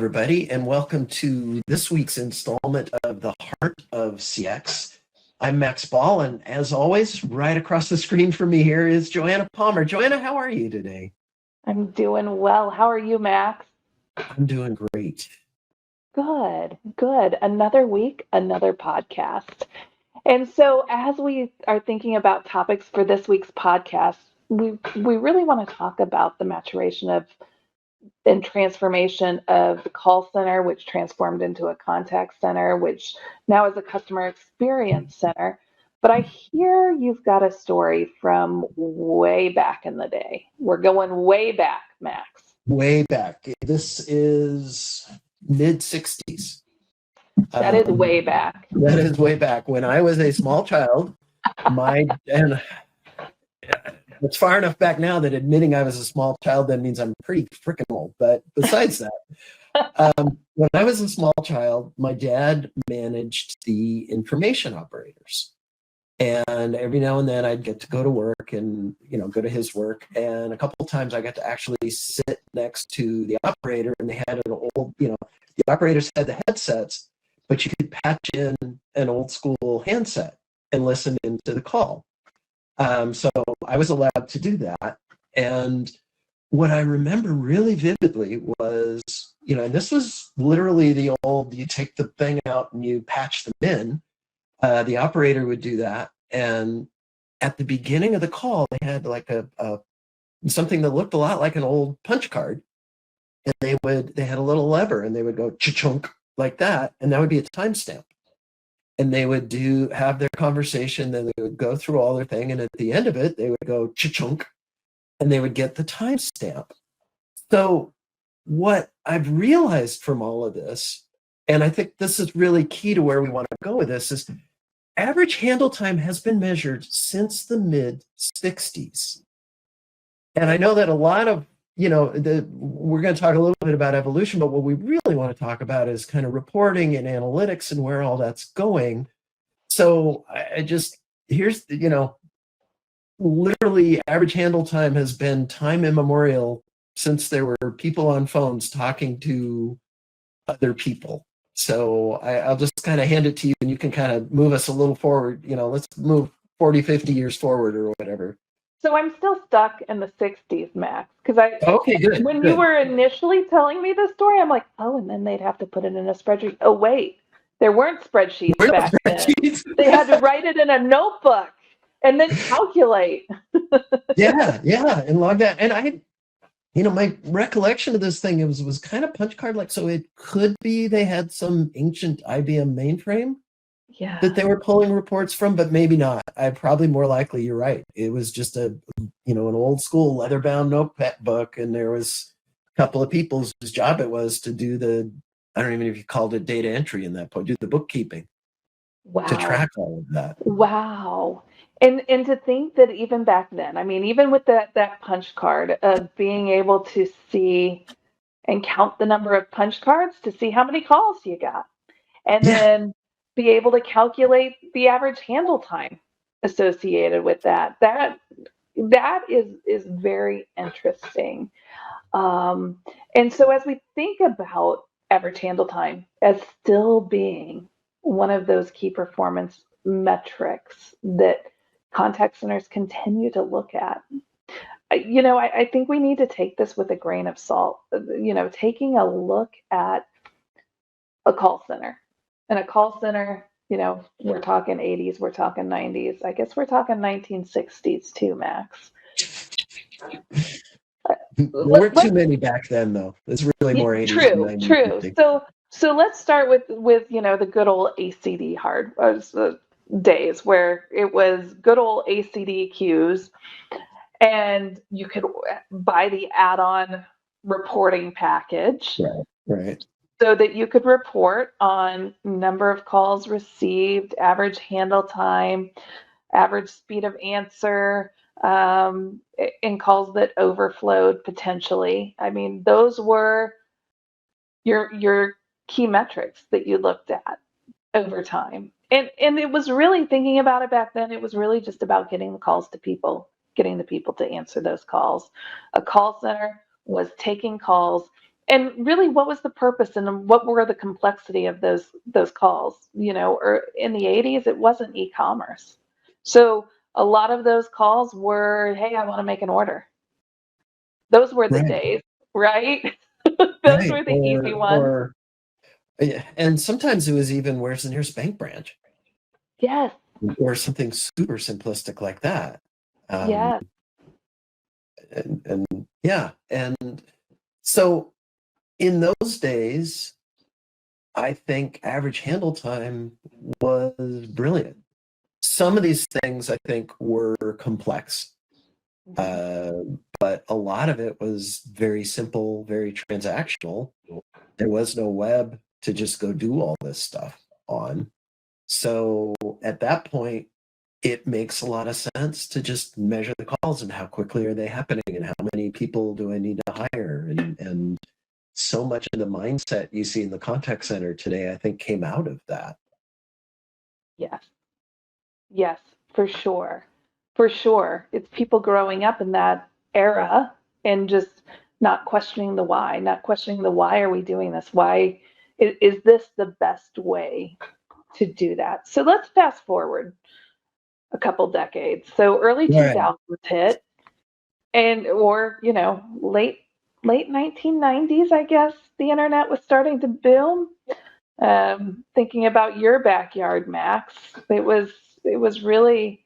everybody, and welcome to this week's installment of The Heart of CX. I'm Max Ball, and as always, right across the screen from me here is Joanna Palmer. Joanna, how are you today? I'm doing well. How are you, Max? I'm doing great. Good. Another week, another podcast. And so, as we are thinking about topics for this week's podcast, we really want to talk about the maturation of and transformation of the call center, which transformed into a contact center, which now is a customer experience center. But I hear you've got a story from way back in the day. We're going way back, Max. Way back. This is mid-60s. That is way back. That is way back. When I was a small child, and it's far enough back now that admitting I was a small child then means I'm pretty freaking old. But besides that, when I was a small child, my dad managed the information operators. And every now and then I'd get to go to work and, go to his work. And a couple of times I got to actually sit next to the operator, and they had an old, the operators had the headsets, but you could patch in an old school handset and listen into the call. So I was allowed to do that. And what I remember really vividly was, and this was literally the old, you take the thing out and you patch them in. The operator would do that. And at the beginning of the call, they had like a something that looked a lot like an old punch card. And they had a little lever, and they would go cha-chunk like that. And that would be a timestamp. And they would have their conversation, then they would go through all their thing, and at the end of it, they would go cha-chunk, and they would get the timestamp. So what I've realized from all of this, and I think this is really key to where we want to go with this, is average handle time has been measured since the mid-60s. And I know that a lot of, we're going to talk a little bit about evolution, but what we really want to talk about is kind of reporting and analytics and where all that's going. So here's, literally average handle time has been time immemorial since there were people on phones talking to other people. So I'll just kind of hand it to you, and you can kind of move us a little forward. Let's move 40, 50 years forward or whatever. So I'm still stuck in the 60s, Max, because you were initially telling me this story, I'm like, oh, and then they'd have to put it in a spreadsheet. Oh, wait, there weren't spreadsheets back then. They had to write it in a notebook and then calculate. Yeah, and log that. And my recollection of this thing was kind of punch card like, so it could be they had some ancient IBM mainframe that they were pulling reports from, but maybe not. Probably more likely you're right. It was just an old school leather bound notebook, and there was a couple of people whose job it was to do I don't even know if you called it data entry in that point, do the bookkeeping. Wow. To track all of that. Wow. And to think that even back then, I mean, even with that punch card of being able to see and count the number of punch cards to see how many calls you got, and then be able to calculate the average handle time associated with that is very interesting. And so as we think about average handle time as still being one of those key performance metrics that contact centers continue to look at, I think we need to take this with a grain of salt. Taking a look at a call center. And a call center, we're talking 80s, we're talking 90s. I guess we're talking 1960s too, Max. There weren't too many back then, though. It's really more 80s and 90s. True. So let's start with the good old ACD days where it was good old ACD queues, and you could buy the add-on reporting package. Right. So that you could report on number of calls received, average handle time, average speed of answer, in calls that overflowed potentially. I mean, those were your key metrics that you looked at over time. And it was really, thinking about it back then, it was really just about getting the calls to people, getting the people to answer those calls. A call center was taking calls and really, what was the purpose and what were the complexity of those calls? Or in the 80s, it wasn't e-commerce. So a lot of those calls were, hey, I want to make an order. Those were the Right. days, right? Those Right. were the easy ones. Or yeah, and sometimes it was even, where's the nearest bank branch, Yes, or something super simplistic like that. Um, yes, and yeah, and so in those days, I think average handle time was brilliant. Some of these things I think were complex, uh, but a lot of it was very simple, very transactional. There was no web to just go do all this stuff on. So at that point, it makes a lot of sense to just measure the calls and how quickly are they happening and how many people do I need to hire. And so much of the mindset you see in the contact center today, I think, came out of that. yes, yes, for sure. For sure. It's people growing up in that era and just not questioning the why, not questioning the why are we doing this? Why is this the best way to do that? So let's fast forward a couple decades. So early Right. 2000s hit, and or late 1990s, I guess the internet was starting to boom. Thinking about your backyard, Max, it was really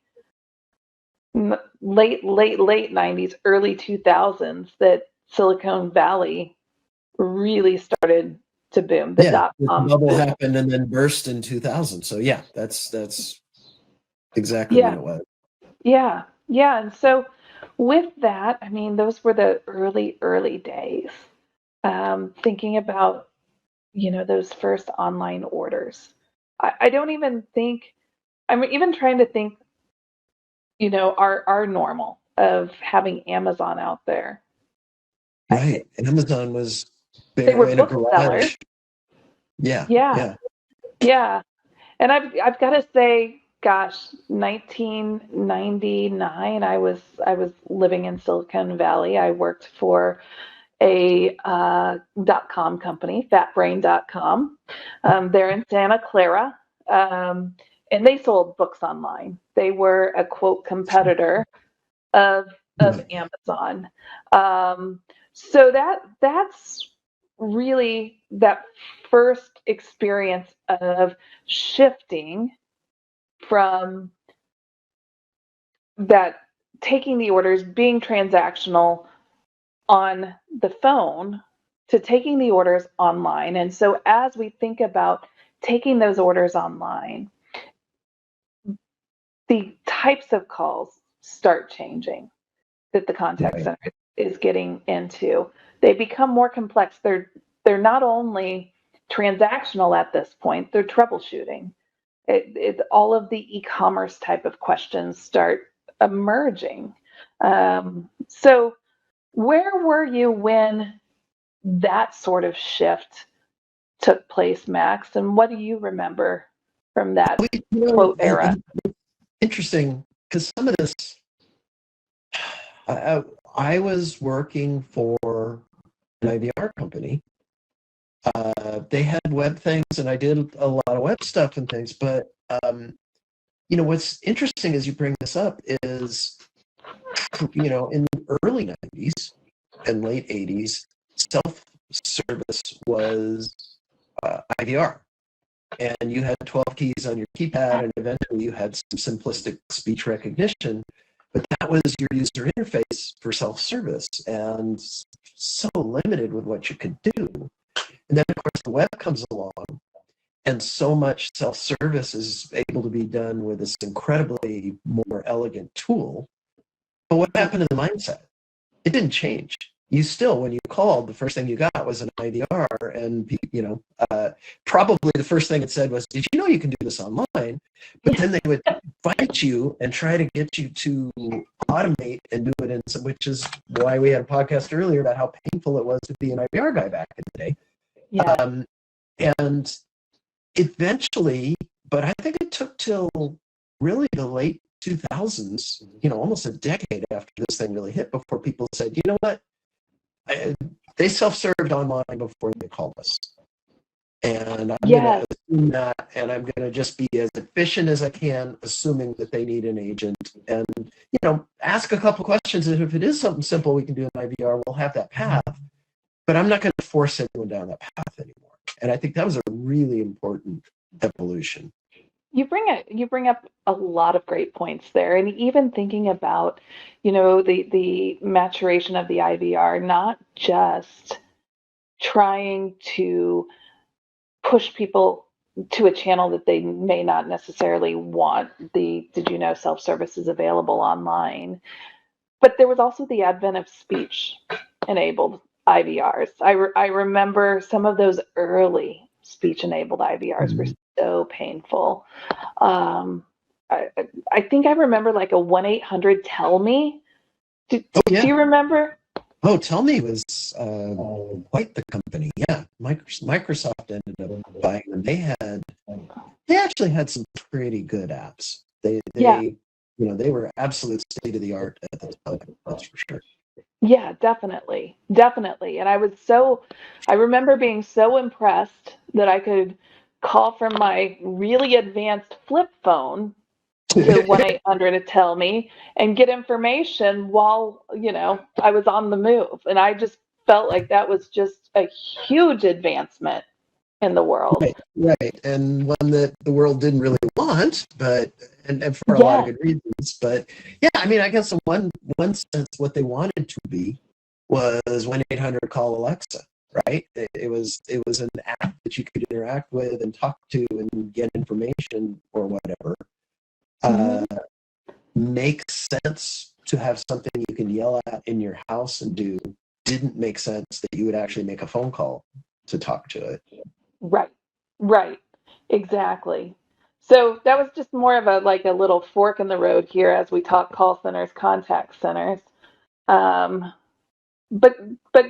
late 90s, early 2000s that Silicon Valley really started to boom. The Yeah, dot the com bubble boom. happened and then burst in 2000. So yeah, that's exactly when Yeah, it was. yeah, yeah. And so with that, I mean, those were the early days. Thinking about those first online orders. I don't even think I'm even trying to think our normal of having Amazon out there. Right. Amazon was They there were in a booksellers. garage. Yeah, Yeah, yeah. yeah. And I've got to say, gosh, 1999, I was living in Silicon Valley. I worked for a .com company, fatbrain.com. They're in Santa Clara. Um, and they sold books online. They were a quote competitor of Right. Amazon. Um, so that's really that first experience of shifting from that taking the orders, being transactional on the phone to taking the orders online. And so as we think about taking those orders online, the types of calls start changing that the contact Right. center is getting into. They become more complex. They're not only transactional at this point, they're troubleshooting. All of the e-commerce type of questions start emerging. So where were you when that sort of shift took place, Max? And what do you remember from that You know, quote era? interesting, because some of this, I, I was working for an IVR company. They had web things, and I did a lot of web stuff and things. But what's interesting as you bring this up is, in the early '90s and late '80s, self-service was IVR, and you had 12 keys on your keypad, and eventually you had some simplistic speech recognition. But that was your user interface for self-service, and so limited with what you could do. And then, of course, the web comes along, and so much self-service is able to be done with this incredibly more elegant tool. But what happened to the mindset? It didn't change. You still, when you called, the first thing you got was an IVR, and probably the first thing it said was, "Did you know you can do this online?" But then they would fight you and try to get you to automate and do it in some, which is why we had a podcast earlier about how painful it was to be an IVR guy back in the day. Yeah. And eventually, but I think it took till really the late 2000s, almost a decade after this thing really hit, before people said, you know what, they self-served online before they called us. And I'm going Yes. to assume that, and I'm going to just be as efficient as I can, assuming that they need an agent. And, ask a couple questions. And if it is something simple we can do in IVR, we'll have that path. But I'm not going to force anyone down that path anymore. And I think that was a really important evolution. You bring up a lot of great points there, and even thinking about, the maturation of the IVR, not just trying to push people to a channel that they may not necessarily want. Did you know self-service is available online? But there was also the advent of speech enabled IVRs. I remember some of those early speech enabled IVRs were so painful. I think I remember like a 1-800 Tell Me. Do you remember? Oh, Tell Me was quite the company. Yeah, Microsoft ended up buying them. They actually had some pretty good apps. They were absolute state of the art at the time. That's for sure. Yeah, definitely. And I remember being so impressed that I could call from my really advanced flip phone to 1-800 Tell Me and get information while, I was on the move. And I just felt like that was just a huge advancement in the world. Right. And one that the world didn't really want, and for a lot of good reasons. But yeah, I mean, I guess in one sense, what they wanted to be was 1-800 Call Alexa, right? It was an app that you could interact with and talk to and get information or whatever. Makes sense to have something you can yell at in your house and do. Didn't make sense that you would actually make a phone call to talk to it. Right. Exactly. So that was just more of a little fork in the road here as we talk call centers, contact centers. But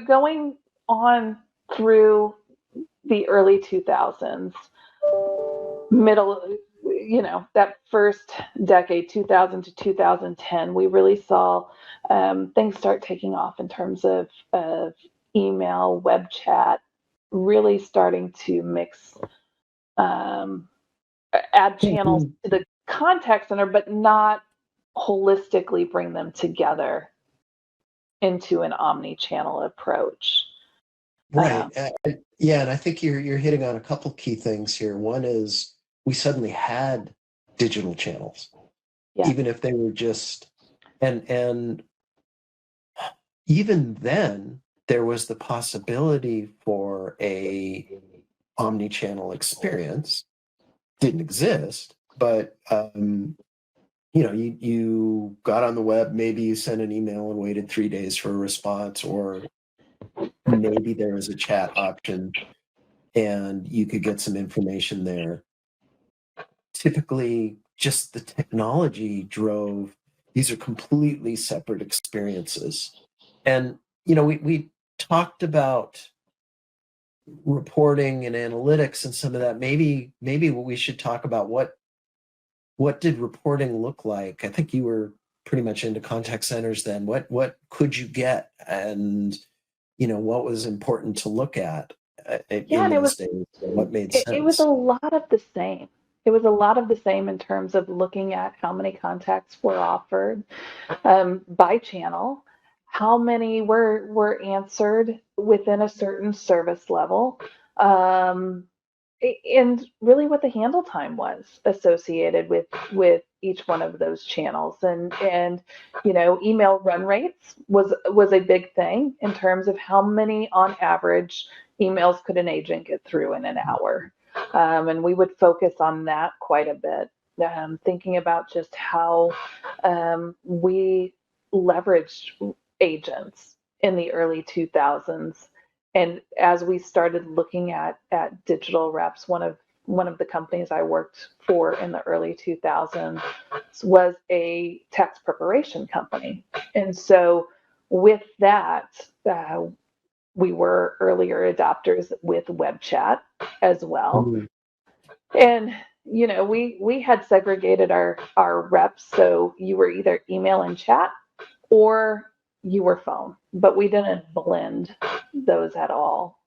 going on through the early 2000s, that first decade, 2000 to 2010, we really saw things start taking off in terms of email, web chat, really starting to mix, add channels to the contact center, but not holistically bring them together into an omni-channel approach. Right. Yeah, and I think you're hitting on a couple key things here. One is we suddenly had digital channels, even if they were just, and even then there was the possibility for a omni-channel experience. Didn't exist, but you got on the web, maybe you sent an email and waited 3 days for a response, or maybe there was a chat option and you could get some information there. Typically, just the technology drove, these are completely separate experiences. And, we talked about reporting and analytics and some of that. Maybe we should talk about what did reporting look like? I think you were pretty much into contact centers then. What could you get, and what was important to look at in those days? What made sense? It was a lot of the same. It was a lot of the same in terms of looking at how many contacts were offered by channel, how many were answered within a certain service level, and really what the handle time was associated with each one of those channels. And email run rates was a big thing in terms of how many on average emails could an agent get through in an hour. And we would focus on that quite a bit, thinking about just how we leveraged agents in the early 2000s. And as we started looking at digital reps, one of the companies I worked for in the early 2000s was a tax preparation company. And so with that, we were earlier adopters with web chat as well. Mm-hmm. And we had segregated our reps, so you were either email and chat or your phone, but we didn't blend those at all.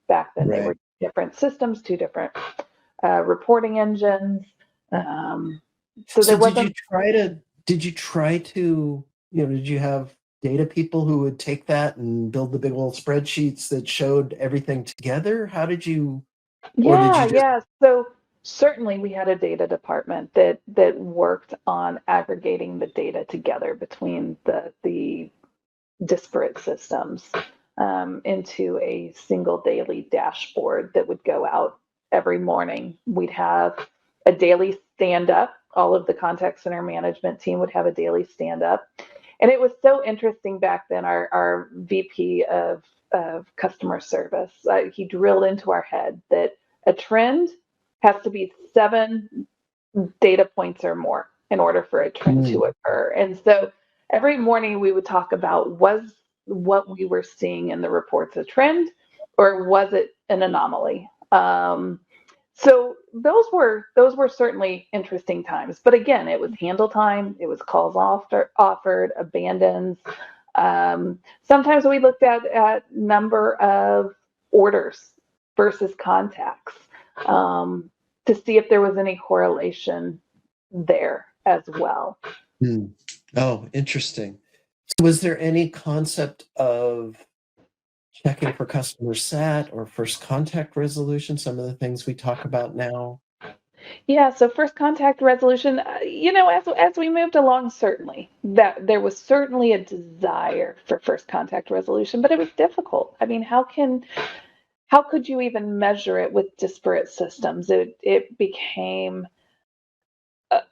Back then, they Right. were different systems, two different reporting engines. So So there wasn't. did you try to, did you have data people who would take that and build the big old spreadsheets that showed everything together? How did you, or did you Yeah, just, yeah. So certainly we had a data department that worked on aggregating the data together between the disparate systems into a single daily dashboard that would go out every morning. We'd have a daily stand up. All of the contact center management team would have a daily stand up. And it was so interesting back then. Our VP of customer service, he drilled into our head that a trend has to be 7 data points or more in order for a trend to occur. And so every morning we would talk about, was what we were seeing in the reports a trend, or was it an anomaly? So those were certainly interesting times. But again, it was handle time, it was calls offered, abandons. Sometimes we looked at number of orders versus contacts, to see if there was any correlation there as well. Hmm. Oh, interesting. So was there any concept of checking for customer sat or first contact resolution, some of the things we talk about now? Yeah, so first contact resolution, as we moved along, certainly that there was certainly a desire for first contact resolution, but it was difficult. I mean, how could you even measure it with disparate systems? It became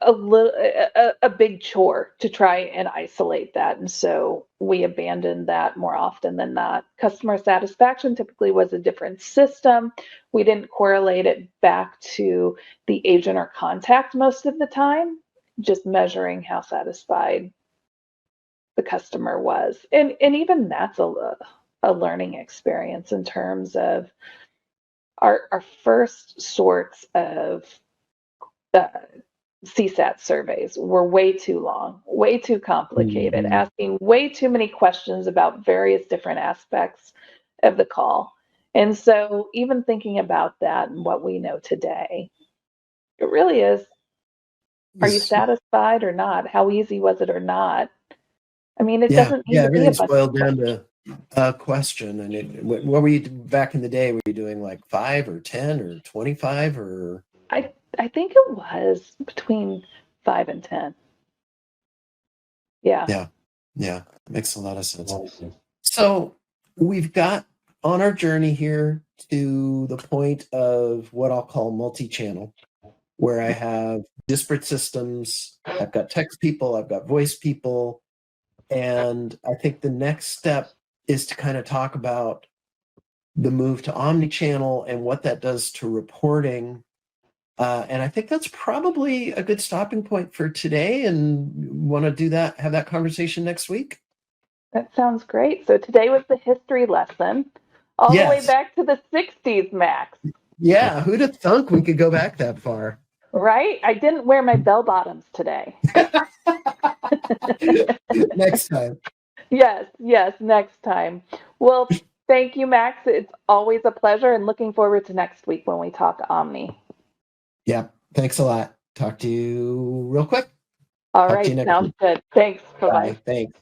a big chore to try and isolate that, and so we abandoned that more often than not. Customer satisfaction typically was a different system. We didn't correlate it back to the agent or contact most of the time, just measuring how satisfied the customer was, and even that's a learning experience in terms of our first sorts of uh, CSAT surveys were way too long, way too complicated, Mhm. asking way too many questions about various different aspects of the call. And so, even thinking about that and what we know today, it really is, are you Is- satisfied or not? How easy was it or not? I mean, it Yeah, doesn't need yeah, to be a everything's bunch of boiled down questions. to a question. And what were you back in the day? Were you doing like 5 or 10 or 25 or? I think it was between 5 and 10. Yeah. Yeah, yeah, makes a lot of sense. So we've got on our journey here to the point of what I'll call multi-channel, where I have disparate systems. I've got text people, I've got voice people, and I think the next step is to kind of talk about the move to omni-channel and what that does to reporting. And I think that's probably a good stopping point for today. And want to do that, have that conversation next week? That sounds great. So today was the history lesson, all the way Yes. back to the 60s, Max, Yeah. Who'd have thunk we could go back that far? right? I didn't wear my bell bottoms today. Next time. Yes, yes, next time. Well, thank you, Max. It's always a pleasure, and looking forward to next week when we talk Omni. Yeah. Thanks a lot. Talk to you real quick. All Talk to you right, next sounds week. good. Thanks. Bye bye. Bye. Thanks.